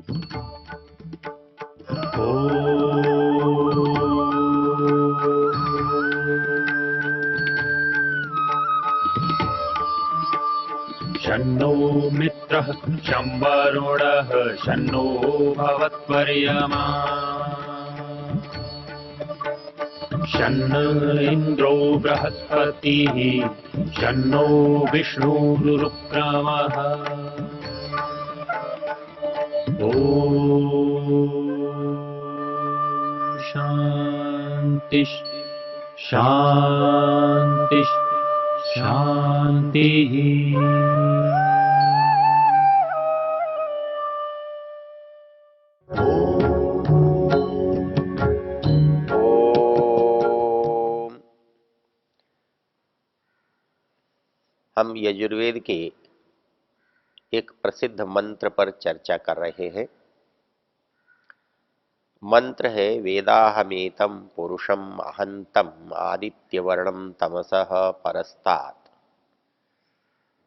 शन्नो मित्रः शं वरुणः शन्नो भवत्वर्यमा शन्न इन्द्रो बृहस्पतिः शन्नो विष्णुरुक्रमः ॐ शान्ति शान्ति शान्तिः। हम यजुर्वेद के एक प्रसिद्ध मंत्र पर चर्चा कर रहे हैं। मंत्र है वेदाहमेतं पुरुषम अहंतम आदित्यवर्णम तमसः परस्तात्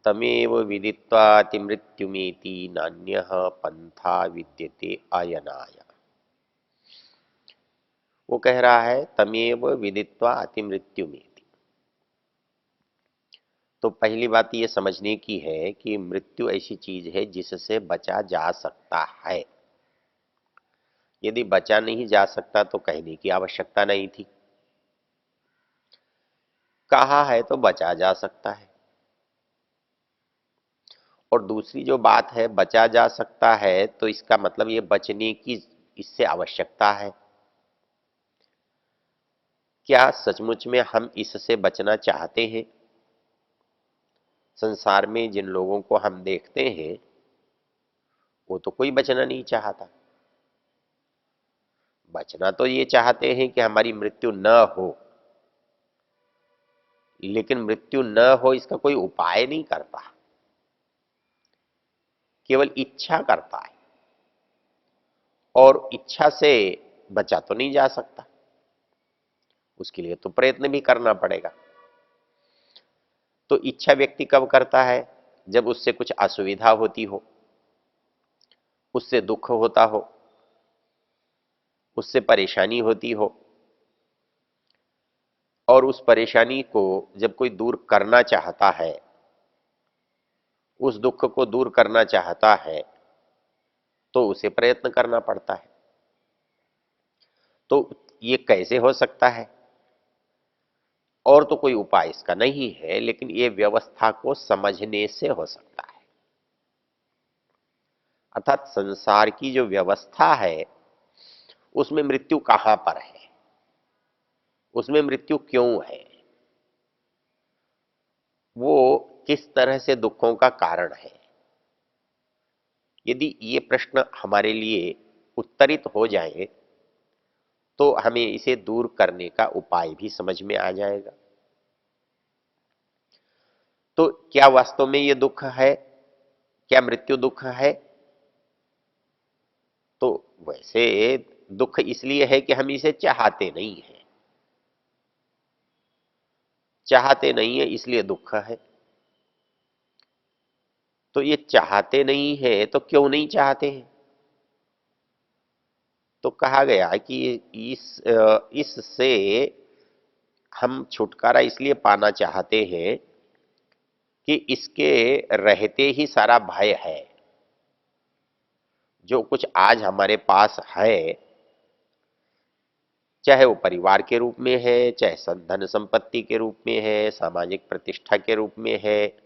तमेव विदित्वातिमृत्युमेति नान्यः पंथा विद्यते अयनाय। वो कह रहा है तमेव विदित्वा अतिमृत्युमेति। तो पहली बात ये समझने की है कि मृत्यु ऐसी चीज है जिससे बचा जा सकता है। यदि बचा नहीं जा सकता तो कहने की आवश्यकता नहीं थी। कहा है तो बचा जा सकता है। और दूसरी जो बात है बचा जा सकता है तो इसका मतलब ये बचने की इससे आवश्यकता है। क्या सचमुच में हम इससे बचना चाहते हैं? संसार में जिन लोगों को हम देखते हैं वो तो कोई बचना नहीं चाहता। बचना तो ये चाहते हैं कि हमारी मृत्यु न हो, लेकिन मृत्यु न हो इसका कोई उपाय नहीं करता, केवल इच्छा करता है। और इच्छा से बचा तो नहीं जा सकता, उसके लिए तो प्रयत्न भी करना पड़ेगा। तो इच्छा व्यक्ति कब करता है? जब उससे कुछ असुविधा होती हो, उससे दुख होता हो, उससे परेशानी होती हो, और उस परेशानी को जब कोई दूर करना चाहता है, उस दुख को दूर करना चाहता है, तो उसे प्रयत्न करना पड़ता है। तो ये कैसे हो सकता है? और तो कोई उपाय इसका नहीं है, लेकिन ये व्यवस्था को समझने से हो सकता है। अर्थात संसार की जो व्यवस्था है उसमें मृत्यु कहां पर है, उसमें मृत्यु क्यों है, वो किस तरह से दुखों का कारण है। यदि ये प्रश्न हमारे लिए उत्तरित हो जाए तो हमें इसे दूर करने का उपाय भी समझ में आ जाएगा। तो क्या वास्तव में ये दुख है? क्या मृत्यु दुख है? तो वैसे दुख इसलिए है कि हम इसे चाहते नहीं हैं। चाहते नहीं है इसलिए दुख है। तो ये चाहते नहीं है तो क्यों नहीं चाहते हैं? तो कहा गया कि इससे हम छुटकारा इसलिए पाना चाहते हैं कि इसके रहते ही सारा भय है। जो कुछ आज हमारे पास है, चाहे वो परिवार के रूप में है, चाहे धन संपत्ति के रूप में है, सामाजिक प्रतिष्ठा के रूप में है,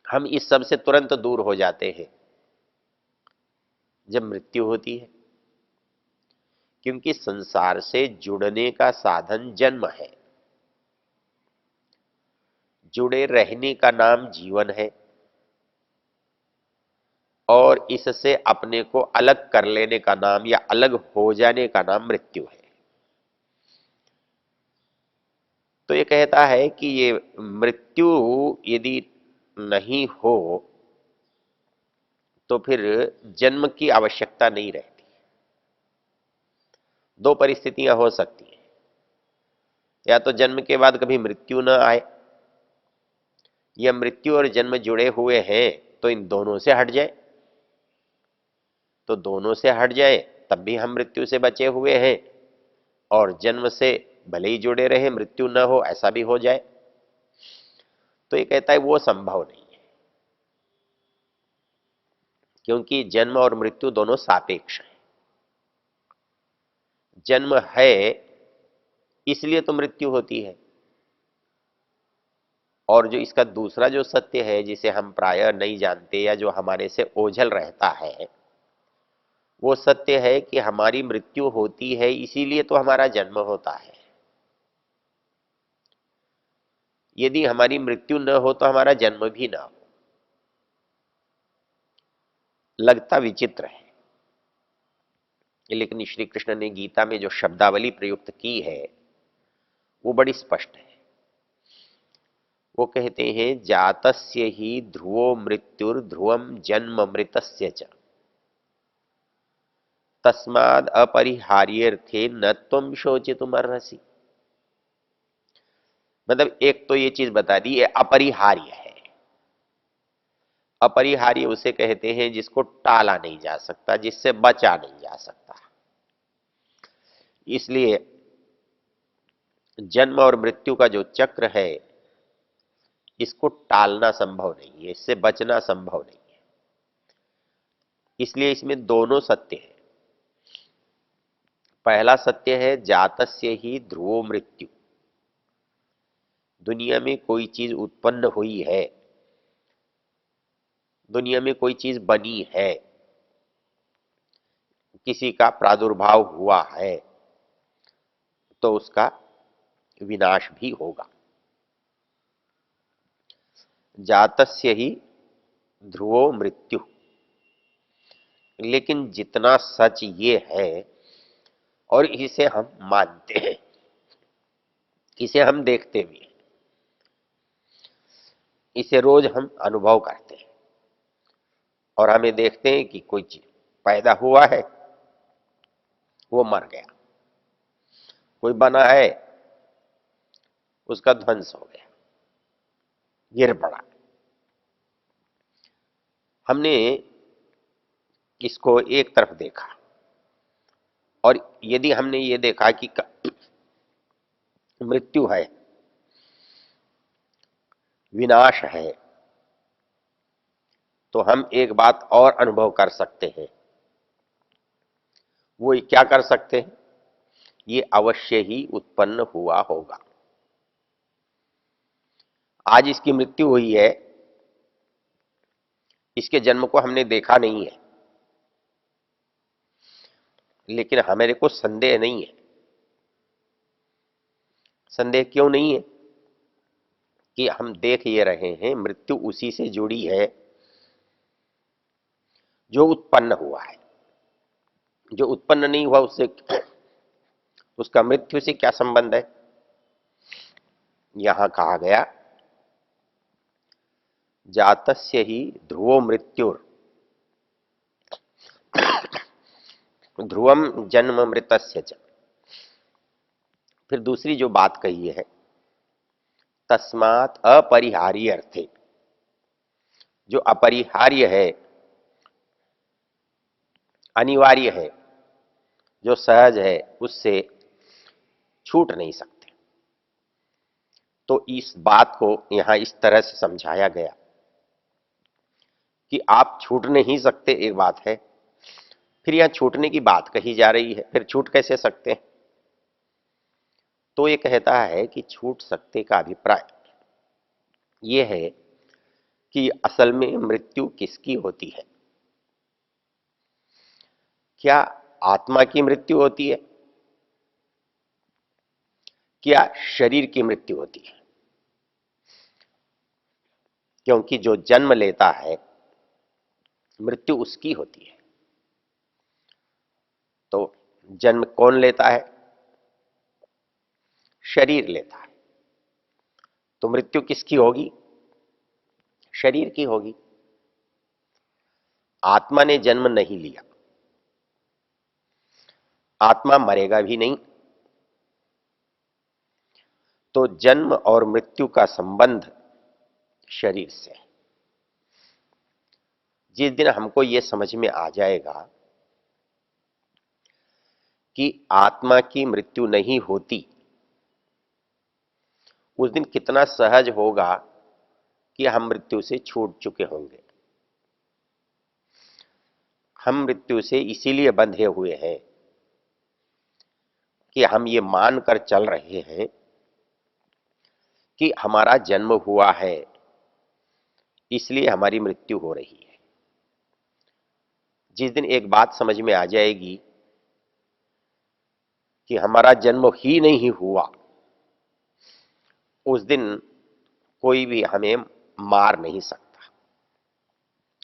हम इस सब से तुरंत दूर हो जाते हैं जब मृत्यु होती है। क्योंकि संसार से जुड़ने का साधन जन्म है, जुड़े रहने का नाम जीवन है, और इससे अपने को अलग कर लेने का नाम या अलग हो जाने का नाम मृत्यु है। तो ये कहता है कि ये मृत्यु यदि नहीं हो तो फिर जन्म की आवश्यकता नहीं रहती। दो परिस्थितियां हो सकती हैं, या तो जन्म के बाद कभी मृत्यु न आए, या मृत्यु और जन्म जुड़े हुए हैं तो इन दोनों से हट जाए। तो दोनों से हट जाए तब भी हम मृत्यु से बचे हुए हैं, और जन्म से भले ही जुड़े रहे मृत्यु न हो ऐसा भी हो जाए, तो ये कहता है वो संभव नहीं है, क्योंकि जन्म और मृत्यु दोनों सापेक्ष हैं। जन्म है इसलिए तो मृत्यु होती है, और जो इसका दूसरा जो सत्य है जिसे हम प्रायः नहीं जानते या जो हमारे से ओझल रहता है, वो सत्य है कि हमारी मृत्यु होती है इसीलिए तो हमारा जन्म होता है। यदि हमारी मृत्यु न हो तो हमारा जन्म भी ना हो। लगता विचित्र है, लेकिन श्री कृष्ण ने गीता में जो शब्दावली प्रयुक्त की है वो बड़ी स्पष्ट है। वो कहते हैं जातस्य ही ध्रुवो मृत्युर्ध्रुवम जन्म मृतस्य च तस्माद अपरिहार्यर्थे न त्वं शोचितुमर्हसि। मतलब एक तो ये चीज बता दी, ये अपरिहार्य है। अपरिहार्य उसे कहते हैं जिसको टाला नहीं जा सकता, जिससे बचा नहीं जा सकता। इसलिए जन्म और मृत्यु का जो चक्र है इसको टालना संभव नहीं है, इससे बचना संभव नहीं है। इसलिए इसमें दोनों सत्य है। पहला सत्य है जातस्य ही ध्रुवो मृत्यु। दुनिया में कोई चीज उत्पन्न हुई है, दुनिया में कोई चीज बनी है, किसी का प्रादुर्भाव हुआ है, तो उसका विनाश भी होगा। जातस्य ही ध्रुवो मृत्यु। लेकिन जितना सच ये है और इसे हम मानते हैं, इसे हम देखते भी हैं, इसे रोज हम अनुभव करते हैं, और हमें देखते हैं कि कोई चीज पैदा हुआ है वो मर गया, कोई बना है उसका ध्वंस हो गया, गिर पड़ा। हमने इसको एक तरफ देखा, और यदि हमने ये देखा कि मृत्यु है, विनाश है, तो हम एक बात और अनुभव कर सकते हैं। वो क्या कर सकते हैं? ये अवश्य ही उत्पन्न हुआ होगा। आज इसकी मृत्यु हुई है, इसके जन्म को हमने देखा नहीं है, लेकिन हमारे को संदेह नहीं है। संदेह क्यों नहीं है? कि हम देख ये रहे हैं मृत्यु उसी से जुड़ी है जो उत्पन्न हुआ है। जो उत्पन्न नहीं हुआ उससे, उसका मृत्यु से क्या संबंध है? यहां कहा गया जातस्य ही ध्रुवो मृत्युर ध्रुवम जन्म मृतस्य च। फिर दूसरी जो बात कही है तस्मात् अपरिहार्य अर्थे, जो अपरिहार्य है, अनिवार्य है, जो सहज है, उससे छूट नहीं सकते। तो इस बात को यहां इस तरह से समझाया गया कि आप छूट नहीं सकते एक बात है, फिर यहां छूटने की बात कही जा रही है, फिर छूट कैसे सकते हैं? तो ये कहता है कि छूट सकते का अभिप्राय ये है कि असल में मृत्यु किसकी होती है? क्या आत्मा की मृत्यु होती है, क्या शरीर की मृत्यु होती है? क्योंकि जो जन्म लेता है मृत्यु उसकी होती है। तो जन्म कौन लेता है? शरीर लेता है। तो मृत्यु किसकी होगी? शरीर की होगी। आत्मा ने जन्म नहीं लिया, आत्मा मरेगा भी नहीं। तो जन्म और मृत्यु का संबंध शरीर से है। जिस दिन हमको यह समझ में आ जाएगा कि आत्मा की मृत्यु नहीं होती, उस दिन कितना सहज होगा कि हम मृत्यु से छूट चुके होंगे। हम मृत्यु से इसीलिए बंधे हुए हैं कि हम ये मानकर चल रहे हैं कि हमारा जन्म हुआ है, इसलिए हमारी मृत्यु हो रही है। जिस दिन एक बात समझ में आ जाएगी कि हमारा जन्म ही नहीं हुआ, उस दिन कोई भी हमें मार नहीं सकता,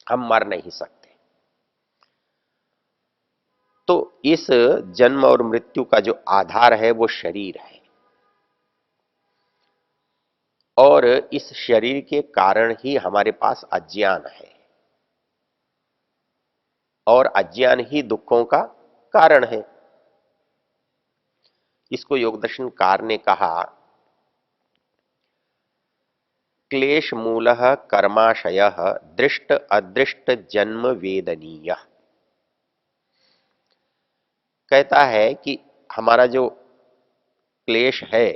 हम मर नहीं सकते। तो इस जन्म और मृत्यु का जो आधार है वो शरीर है, और इस शरीर के कारण ही हमारे पास अज्ञान है, और अज्ञान ही दुखों का कारण है। इसको योगदर्शनकार ने कहा, क्लेश मूलः कर्माशयः दृष्ट अदृष्ट जन्म वेदनीय। कहता है कि हमारा जो क्लेश है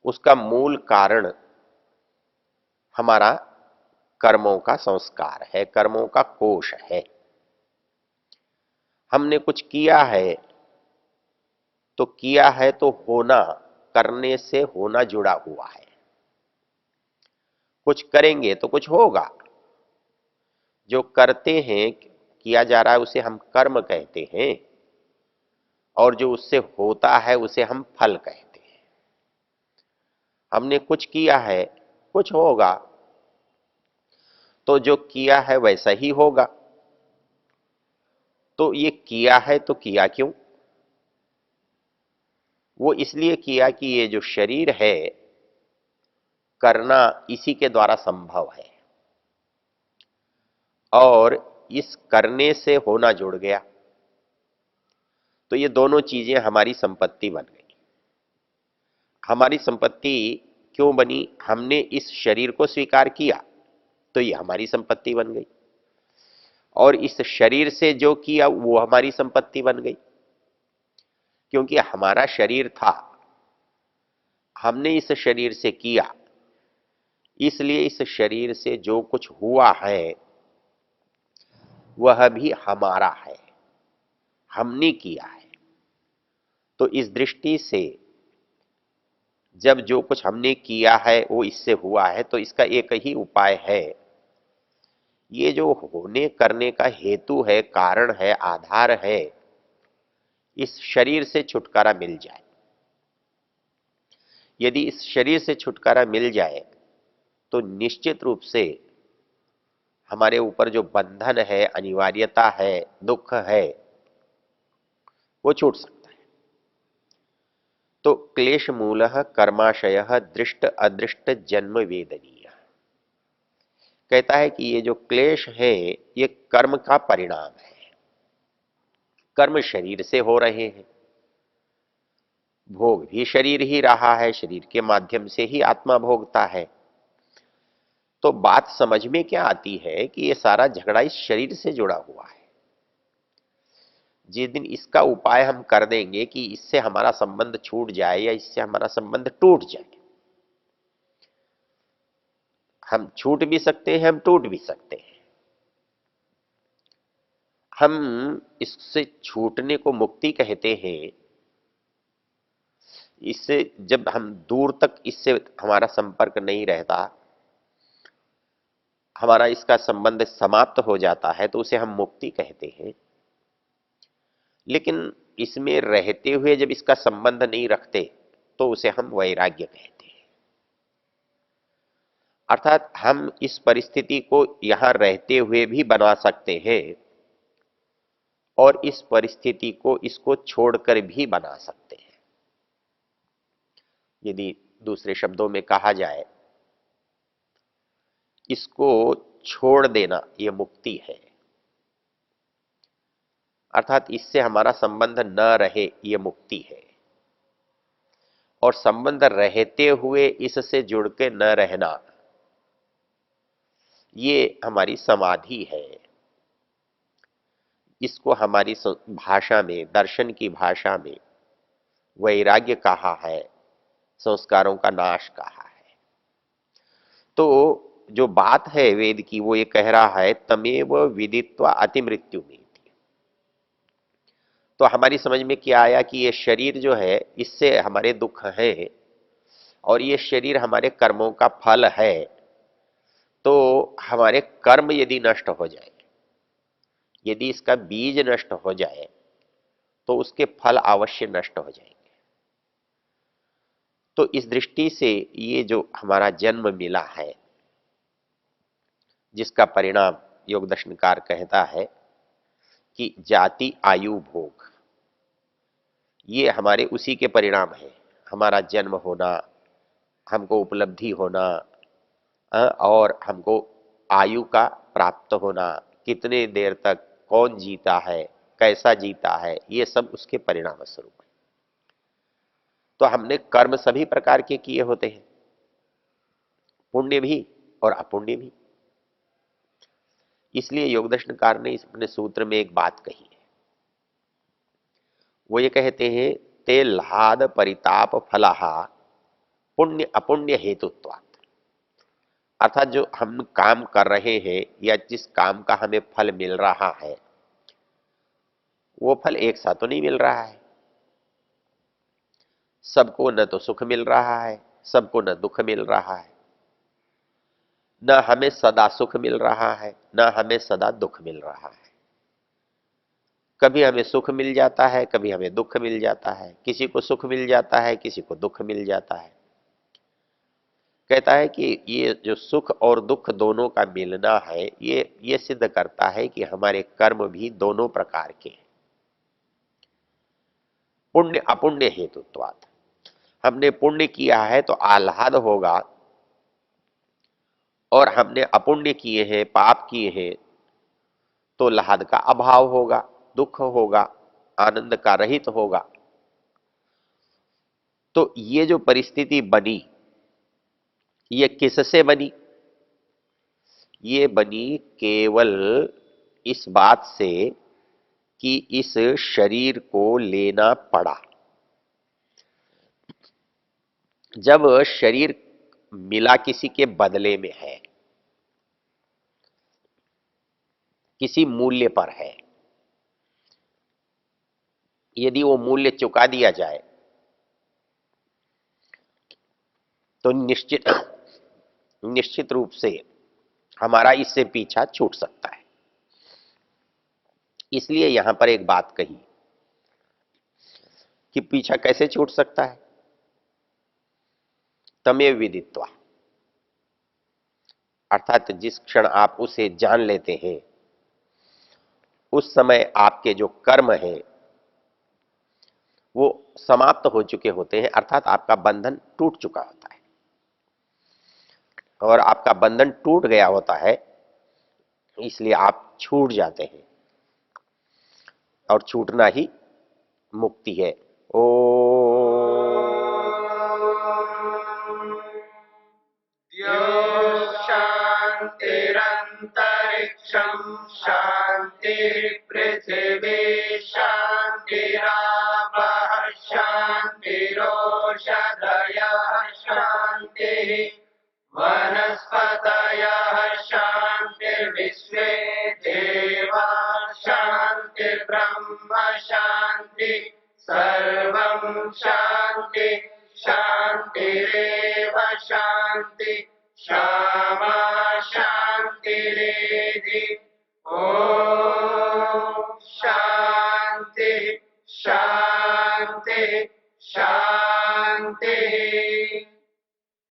उसका मूल कारण हमारा कर्मों का संस्कार है, कर्मों का कोश है। हमने कुछ किया है तो किया है, तो होना, करने से होना जुड़ा हुआ है। कुछ करेंगे तो कुछ होगा। जो करते हैं, किया जा रहा है, उसे हम कर्म कहते हैं, और जो उससे होता है उसे हम फल कहते हैं। हमने कुछ किया है, कुछ होगा, तो जो किया है वैसा ही होगा। तो ये किया है तो किया क्यों? वो इसलिए किया कि ये जो शरीर है, करना इसी के द्वारा संभव है, और इस करने से होना जुड़ गया, तो ये दोनों चीजें हमारी संपत्ति बन गई। हमारी संपत्ति क्यों बनी? हमने इस शरीर को स्वीकार किया, तो ये हमारी संपत्ति बन गई, और इस शरीर से जो किया वो हमारी संपत्ति बन गई। क्योंकि हमारा शरीर था, हमने इस शरीर से किया, इसलिए इस शरीर से जो कुछ हुआ है वह भी हमारा है, हमने किया है। तो इस दृष्टि से जब जो कुछ हमने किया है वो इससे हुआ है, तो इसका एक ही उपाय है, ये जो होने करने का हेतु है, कारण है, आधार है, इस शरीर से छुटकारा मिल जाए। यदि इस शरीर से छुटकारा मिल जाए तो निश्चित रूप से हमारे ऊपर जो बंधन है, अनिवार्यता है, दुख है, वो छूट सकता है। तो क्लेश मूलः कर्माशयः दृष्ट अदृष्ट जन्म वेदनीय। कहता है कि ये जो क्लेश है ये कर्म का परिणाम है। कर्म शरीर से हो रहे हैं, भोग भी शरीर ही रहा है, शरीर के माध्यम से ही आत्मा भोगता है। तो बात समझ में क्या आती है कि ये सारा झगड़ा इस शरीर से जुड़ा हुआ है। जिस दिन इसका उपाय हम कर देंगे कि इससे हमारा संबंध छूट जाए या इससे हमारा संबंध टूट जाए, हम छूट भी सकते हैं, हम टूट भी सकते हैं। हम इससे छूटने को मुक्ति कहते हैं। इससे जब हम दूर तक इससे हमारा संपर्क नहीं रहता, हमारा इसका संबंध समाप्त हो जाता है, तो उसे हम मुक्ति कहते हैं। लेकिन इसमें रहते हुए जब इसका संबंध नहीं रखते तो उसे हम वैराग्य कहते हैं। अर्थात हम इस परिस्थिति को यहां रहते हुए भी बना सकते हैं, और इस परिस्थिति को इसको छोड़कर भी बना सकते हैं। यदि दूसरे शब्दों में कहा जाए, इसको छोड़ देना यह मुक्ति है। अर्थात इससे हमारा संबंध न रहे, यह मुक्ति है। और संबंध रहते हुए इससे जुड़ के न रहना, ये हमारी समाधि है। इसको हमारी भाषा में, दर्शन की भाषा में वैराग्य कहा है, संस्कारों का नाश कहा है। तो जो बात है वेद की वो ये कह रहा है तमेव विदित्वा अति मृत्यु में। तो हमारी समझ में क्या आया कि ये शरीर जो है इससे हमारे दुख हैं और ये शरीर हमारे कर्मों का फल है। तो हमारे कर्म यदि नष्ट हो जाए, यदि इसका बीज नष्ट हो जाए तो उसके फल अवश्य नष्ट हो जाएंगे। तो इस दृष्टि से ये जो हमारा जन्म मिला है, जिसका परिणाम योग दर्शनकार कहता है कि जाति आयु भोग, ये हमारे उसी के परिणाम है। हमारा जन्म होना, हमको उपलब्धि होना और हमको आयु का प्राप्त होना, कितने देर तक कौन जीता है, कैसा जीता है, ये सब उसके परिणाम स्वरूप है। तो हमने कर्म सभी प्रकार के किए होते हैं, पुण्य भी और अपुण्य भी। इसलिए योग दर्शनकार ने अपने सूत्र में एक बात कही है। वो ये कहते हैं ते लाद परिताप फलाहा पुण्य अपुण्य हेतुत्वात्। अर्थात जो हम काम कर रहे हैं या जिस काम का हमें फल मिल रहा है वो फल एक साथ तो नहीं मिल रहा है। सबको न तो सुख मिल रहा है, सबको न दुख मिल रहा है, न हमें सदा सुख मिल रहा है, न हमें सदा दुख मिल रहा है। कभी हमें सुख मिल जाता है, कभी हमें दुख मिल जाता है, किसी को सुख मिल जाता है, किसी को दुख मिल जाता है। कहता है कि ये जो सुख और दुख दोनों का मिलना है ये सिद्ध करता है कि हमारे कर्म भी दोनों प्रकार के हैं, पुण्य अपुण्य हेतुत्वात्। हमने पुण्य किया है तो आह्लाद होगा और हमने अपुण्य किए हैं, पाप किए हैं तो लाहद का अभाव होगा, दुख होगा, आनंद का रहित होगा। तो ये जो परिस्थिति बनी ये किससे बनी? ये बनी केवल इस बात से कि इस शरीर को लेना पड़ा। जब शरीर मिला किसी के बदले में है, किसी मूल्य पर है, यदि वो मूल्य चुका दिया जाए तो निश्चित रूप से हमारा इससे पीछा छूट सकता है। इसलिए यहां पर एक बात कही कि पीछा कैसे छूट सकता है? तमेव विदित्वा, अर्थात जिस क्षण आप उसे जान लेते हैं उस समय आपके जो कर्म हैं वो समाप्त हो चुके होते हैं, अर्थात आपका बंधन टूट चुका होता है। और आपका बंधन टूट गया होता है इसलिए आप छूट जाते हैं और छूटना ही मुक्ति है। ओ शांतिरंतरिक्षं शांति पृथिवी शांतिरापः शांतिरोषधयः शांति वनस्पतयः शांतिर्विश्वे देवा शांतिर्ब्रह्म शांति सर्वं शांति शांतिरेव शांति क्षमा शांतिरेधि। ओम शांति शांति शांति।